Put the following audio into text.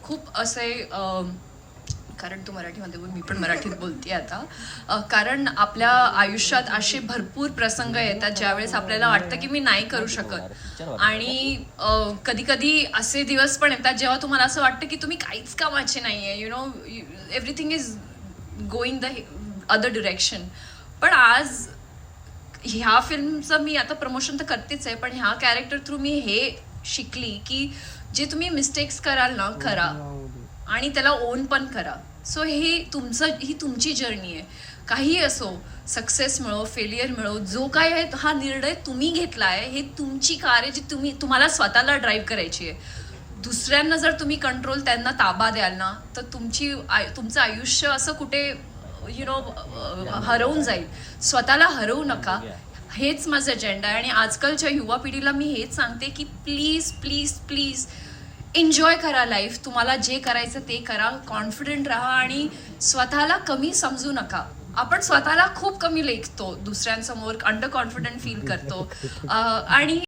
खूप असे कारण तू मराठीमध्ये बोल, मी पण मराठीत बोलते आता. कारण आपल्या आयुष्यात असे भरपूर प्रसंग येतात ज्यावेळेस आपल्याला वाटतं की मी नाही करू शकत, आणि कधी कधी असे दिवस पण येतात जेव्हा तुम्हाला असं वाटतं की तुम्ही काहीच कामाचे नाहीये, you know, everything is going the other direction. पण आज ह्या फिल्मचं मी आता प्रमोशन तर करतेच आहे, पण ह्या कॅरेक्टर थ्रू मी हे शिकली की जे तुम्ही मिस्टेक्स कराल ना, करा आणि त्याला ओन पण करा. सो ही तुमची जर्नी आहे. काही असो, सक्सेस मिळो, फेलियर मिळो, जो काय आहे हा निर्णय तुम्ही घेतला आहे, हे तुमची कार आहे जी तुम्हाला स्वतःला ड्राईव्ह करायची आहे. दुसऱ्यांना जर तुम्ही कंट्रोल, त्यांना ताबा द्याल ना, तर तुमचं आयुष्य असं कुठे हरवून जाईल. स्वतःला हरवू नका, हेच माझं अजेंडा आहे. आणि आजकालच्या युवा पिढीला मी हेच सांगते की प्लीज प्लीज प्लीज एन्जॉय करा लाईफ. तुम्हाला जे करायचं ते करा, कॉन्फिडंट राहा आणि स्वतःला कमी समजू नका. आपण स्वतःला खूप कमी लेखतो, दुसऱ्यांसमोर अंडर कॉन्फिडंट फील करतो, आणि